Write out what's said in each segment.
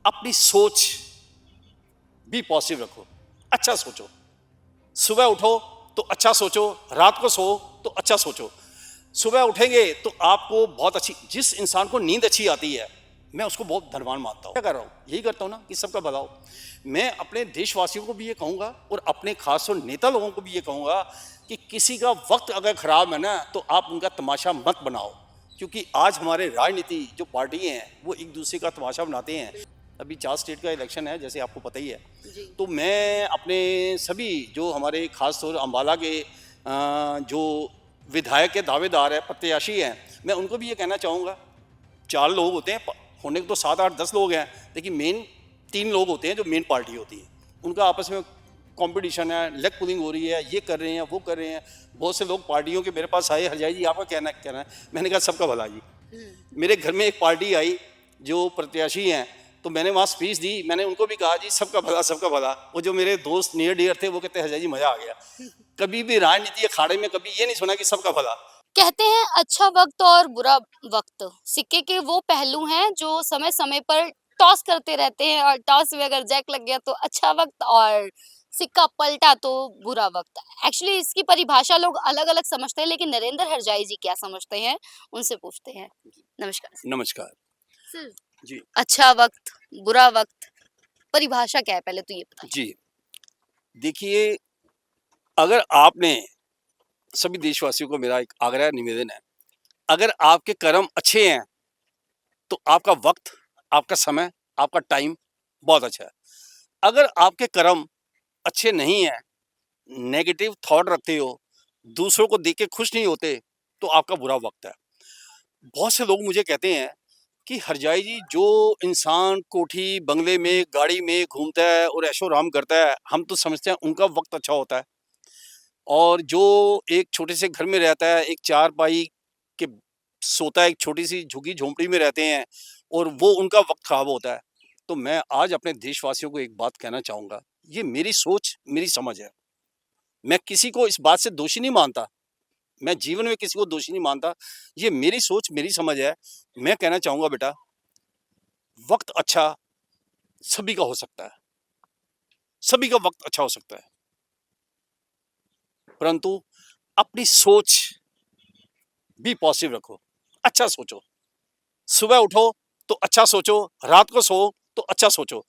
अपनी सोच भी पॉजिटिव रखो, अच्छा सोचो। सुबह उठो तो अच्छा सोचो, रात को सो तो अच्छा सोचो। सुबह उठेंगे तो आपको बहुत अच्छी, जिस इंसान को नींद अच्छी आती है मैं उसको बहुत धनवान मानता हूँ। क्या कर रहा हूँ, यही करता हूँ ना कि सबका भला हो। मैं अपने देशवासियों को भी ये कहूँगा और अपने खास और नेता लोगों को भी ये कहूँगा कि किसी का वक्त अगर खराब है ना तो आप उनका तमाशा मत बनाओ, क्योंकि आज हमारे राजनीति जो पार्टी हैं वो एक दूसरे का तमाशा बनाते हैं। अभी 4 स्टेट का इलेक्शन है जैसे आपको पता ही है। तो मैं अपने सभी जो हमारे खास तौर अम्बाला के जो विधायक के दावेदार है, प्रत्याशी हैं, मैं उनको भी ये कहना चाहूँगा, 4 लोग होते हैं, होने को तो 7 8 10 लोग हैं, लेकिन मेन 3 लोग होते हैं जो मेन पार्टी होती है। उनका आपस में कंपटीशन है, लेग पुलिंग हो रही है, ये कर रहे हैं वो कर रहे हैं। बहुत से लोग पार्टियों के मेरे पास आए, हरजाई जी आपका कहना है। मैंने कहा सबका भला जी। मेरे घर में एक पार्टी आई जो प्रत्याशी हैं, तो मैंने वहाँ स्पीच दी, मैंने उनको भी कहा जी सबका भला सबका भला। वो जो मेरे दोस्त नियर डियर थे वो कहते हरजाई जी मजा आ गया। कभी भी राजनीति अखाड़े में कभी ये नहीं सुना कि सबका भला। कहते हैं अच्छा वक्त और बुरा वक्त सिक्के के वो पहलू हैं जो समय समय पर टॉस करते रहते हैं, और टॉस में अगर जैक लग गया तो अच्छा वक्त, और सिक्का पलटा तो बुरा वक्त। एक्चुअली इसकी परिभाषा लोग अलग अलग समझते हैं, लेकिन नरेंद्र हरजाई जी क्या समझते हैं उनसे पूछते हैं। नमस्कार नमस्कार सर। जी। अच्छा वक्त, बुरा वक्त, परिभाषा क्या है, पहले तो ये बताएं। जी देखिए, अगर आपने, सभी देशवासियों को मेरा एक आग्रह निवेदन है, अगर आपके कर्म अच्छे हैं तो आपका वक्त, आपका समय, आपका टाइम बहुत अच्छा है। अगर आपके कर्म अच्छे नहीं है, नेगेटिव थॉट रखते हो, दूसरों को देख के खुश नहीं होते, तो आपका बुरा वक्त है। बहुत से लोग मुझे कहते हैं कि हरजाई जी, जो इंसान कोठी बंगले में गाड़ी में घूमता है और ऐशो आराम करता है, हम तो समझते हैं उनका वक्त अच्छा होता है। और जो एक छोटे से घर में रहता है, एक चारपाई के सोता है, एक छोटी सी झुग्गी झोंपड़ी में रहते हैं, और वो उनका वक्त खराब होता है। तो मैं आज अपने देशवासियों को एक बात कहना चाहूंगा, ये मेरी सोच मेरी समझ है। मैं किसी को इस बात से दोषी नहीं मानता, मैं जीवन में किसी को दोषी नहीं मानता। ये मेरी सोच मेरी समझ है। मैं कहना चाहूंगा बेटा, वक्त अच्छा सभी का हो सकता है, सभी का वक्त अच्छा हो सकता है, परंतु अपनी सोच भी पॉजिटिव रखो, अच्छा सोचो। सुबह उठो तो अच्छा सोचो, रात को सो तो अच्छा सोचो।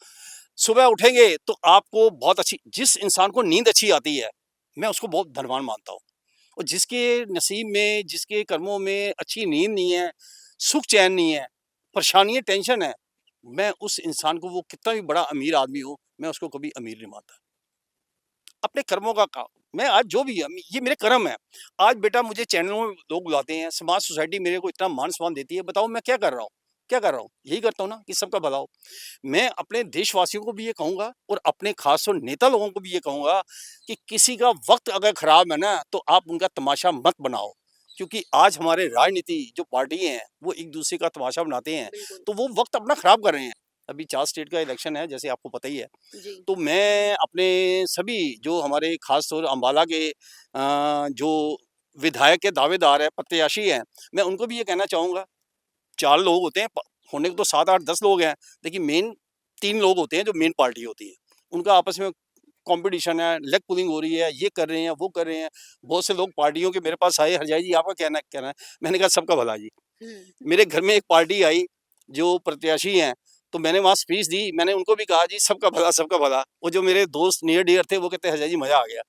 सुबह उठेंगे तो आपको बहुत अच्छी, जिस इंसान को नींद अच्छी आती है मैं उसको बहुत धनवान मानता हूँ। और जिसके नसीब में, जिसके कर्मों में अच्छी नींद नहीं है, सुख चैन नहीं है, परेशानी टेंशन है, मैं उस इंसान को, वो कितना भी बड़ा अमीर आदमी हो, मैं उसको कभी अमीर नहीं मानता। अपने कर्मों का काम, मैं आज जो भी है ये मेरे कर्म है। आज बेटा मुझे चैनलों में लोग बुलाते हैं, समाज सोसाइटी मेरे को इतना मान सम्मान देती है, बताओ मैं क्या कर रहा हूँ, क्या कर रहा हूँ, यही करता हूँ ना कि सबका भला हो। मैं अपने देशवासियों को भी ये कहूंगा और अपने खास तौर नेता लोगों को भी ये कहूंगा कि किसी का वक्त अगर खराब है ना तो आप उनका तमाशा मत बनाओ, क्योंकि आज हमारे राजनीति जो पार्टी हैं वो एक दूसरे का तमाशा बनाते हैं, तो वो वक्त अपना खराब कर रहे हैं। अभी 4 स्टेट का इलेक्शन है जैसे आपको पता ही है। तो मैं अपने सभी जो हमारे खास तौर अम्बाला के जो विधायक के दावेदार है, प्रत्याशी हैं, मैं उनको भी ये कहना चाहूँगा, 4 लोग होते हैं, होने को तो 7 8 10 लोग हैं, लेकिन मेन 3 लोग होते हैं जो मेन पार्टी होती है। उनका आपस में कंपटीशन है, लेग पुलिंग हो रही है, ये कर रहे हैं वो कर रहे हैं। बहुत से लोग पार्टियों के मेरे पास आए, हरजाई जी आपका कहना है। मैंने कहा सबका भला जी। मेरे घर में एक पार्टी आई जो प्रत्याशी हैं, तो मैंने वहाँ स्पीच दी, मैंने उनको भी कहा जी सबका भला सबका भला। वो जो मेरे दोस्त नियर डियर थे वो कहते हरजाई जी मजा आ गया।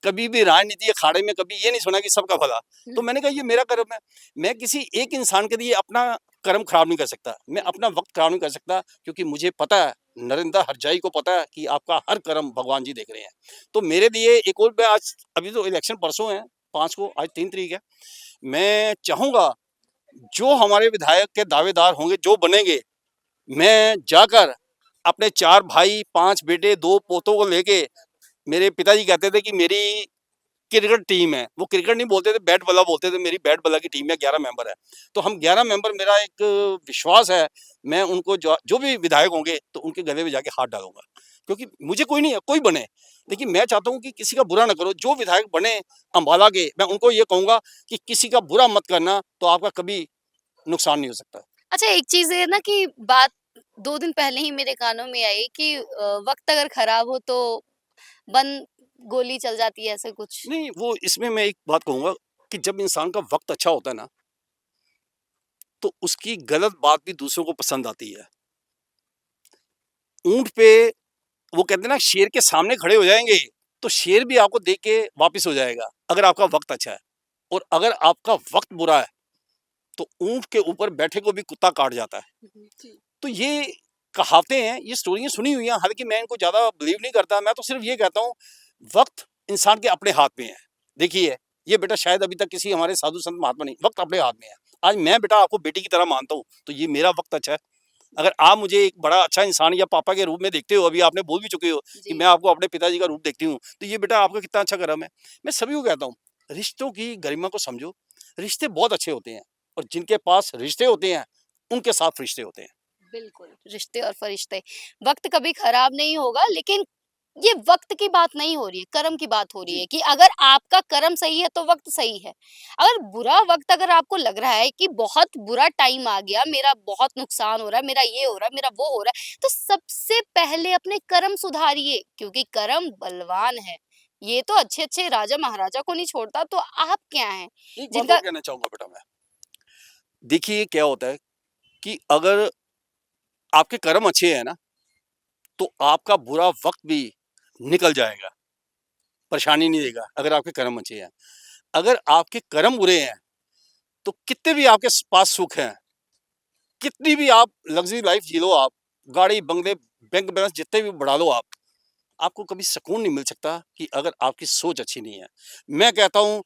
कभी भी राजनीति अखाड़े में कभी ये नहीं सुना कि सबका भला। तो मैंने कहा ये मेरा कर्म है, मैं किसी एक इंसान के लिए अपना कर्म खराब नहीं कर सकता, मैं अपना वक्त खराब नहीं कर सकता, क्योंकि मुझे पता है, नरेंद्र हरजाई को पता है कि आपका हर कर्म भगवान जी देख रहे हैं। तो मेरे लिए एक और, मैं आज, अभी तो इलेक्शन परसों है 5 को, आज 3 तारीख है, मैं चाहूंगा जो हमारे विधायक के दावेदार होंगे, जो बनेंगे, मैं जाकर अपने 4 भाई 5 बेटे 2 पोतों को लेके, मेरे पिताजी कहते थे कि मेरी क्रिकेट टीम है, वो क्रिकेट नहीं बोलते थे, बैट बल्ला बोलते थे, मेरी बैट बल्ला की टीम में 11 मेंबर है। तो हम 11 मेंबर, मेरा एक विश्वास है, मैं उनको जो भी विधायक होंगे तो उनके गले में जाके हाथ डालूंगा, क्योंकि मुझे कोई नहीं है, कोई बने, लेकिन मैं चाहता हूँ कि किसी का बुरा ना करो। जो विधायक बने अम्बाला के, मैं उनको ये कहूंगा कि किसी का बुरा मत करना, तो आपका कभी नुकसान नहीं हो सकता। अच्छा, एक चीज़ है ना कि बात 2 दिन पहले ही मेरे कानों में आई कि वक़्त अगर खराब हो तो बंद गोली चल जाती है, ऐसे कुछ। नहीं, वो इसमें मैं एक बात कहूँगा कि जब इंसान का वक़्त अच्छा होता है ना, तो उसकी गलत बात भी दूसरों को पसंद आती है। ऊँट पे वो कहते हैं ना शेर के सामने खड़े हो जाएँगे, तो शेर भी आपको देख के वापिस हो जाएगा, अगर आपका वक़्त अच्छा है। और अगर आपका वक़्त बुरा है, तो ऊँट के ऊपर बैठे को भी कुत्ता काट जाता है। जी। तो ये कहावतें हैं, ये स्टोरियाँ सुनी हुई हैं, हालाँकि मैं इनको ज़्यादा बिलीव नहीं करता, मैं तो सिर्फ़ ये कहता हूँ, वक़्त इंसान के अपने हाथ में है। देखिए, ये बेटा शायद अभी तक किसी हमारे साधु संत महात्मा नहीं, वक़्त अपने हाथ में है। आज मैं बेटा आपको बेटी की तरह मानता हूँ, तो ये मेरा वक़्त अच्छा है। अगर आप मुझे एक बड़ा अच्छा इंसान या पापा के रूप में देखते हो, अभी आपने बोल भी चुके हो कि जी। मैं आपको अपने पिताजी का रूप देखती हूँ, तो ये बेटा आपका कितना अच्छा कर्म है। मैं सभी को कहता हूँ, रिश्तों की गरिमा को समझो, रिश्ते बहुत अच्छे होते हैं और जिनके पास रिश्ते होते हैं, उनके साथ रिश्ते होते हैं। बिल्कुल, रिश्ते और फरिश्ते। वक़्त कभी खराब नहीं होगा, लेकिन ये वक़्त की बात नहीं हो रही है, कर्म की बात हो रही जी, है कि अगर आपका कर्म सही है, तो वक़्त सही है। अगर बुरा वक़्त अगर आपको लग रहा है कि बहुत बुरा टाइम आ गया, मेरा बहुत नुकसान हो रहा है, मेरा ये हो रहा है, मेरा वो हो रहा है, तो सबसे पहले अपने कर्म सुधारिए, क्योंकि कर्म बलवान है। ये तो अच्छे-अच्छे राजा महाराजा को नहीं छोड़ता, तो आप क्या हैं, एक बात और जिनका कहना चाहूँगा बेटा मैं। देखिए क्या होता है कि अगर आपके कर्म अच्छे हैं ना, तो आपका बुरा वक़्त भी निकल जाएगा, परेशानी नहीं देगा, अगर आपके कर्म अच्छे हैं। अगर आपके कर्म बुरे हैं, तो कितने भी आपके पास सुख हैं, कितनी भी आप लग्ज़री लाइफ़ जी लो आप, गाड़ी, बंगले, बैंक बैलेंस जितने भी बढ़ा लो आप, आपको कभी सुकून नहीं मिल सकता कि अगर आपकी सोच अच्छी नहीं है। मैं कहता हूँ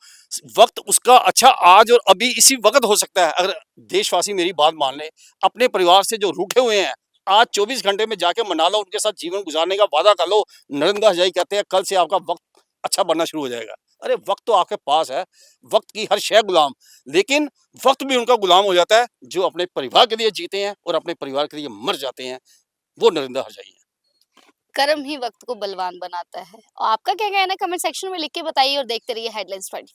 वक़्त उसका अच्छा आज और अभी इसी वक़्त हो सकता है, अगर देशवासी मेरी बात मान लें, अपने परिवार से जो रूठे हुए हैं, आज 24 घंटे में जाके मना लो, उनके साथ जीवन गुज़ारने का वादा कर लो। नरेंद्र दास जी कहते हैं कल से आपका वक़्त अच्छा बनना शुरू हो जाएगा। अरे वक़्त तो आपके पास है, वक़्त की हर शै गुलाम, लेकिन वक़्त भी उनका गुलाम हो जाता है, जो अपने परिवार के लिए जीते हैं और अपने परिवार के लिए मर जाते हैं, वो नरेंद्र हरजाई हैं। कर्म ही वक़्त को बलवान बनाता है। और आपका क्या कहना है, कमेंट सेक्शन में लिख के बताइए और देखते रहिए हेडलाइन्स 24।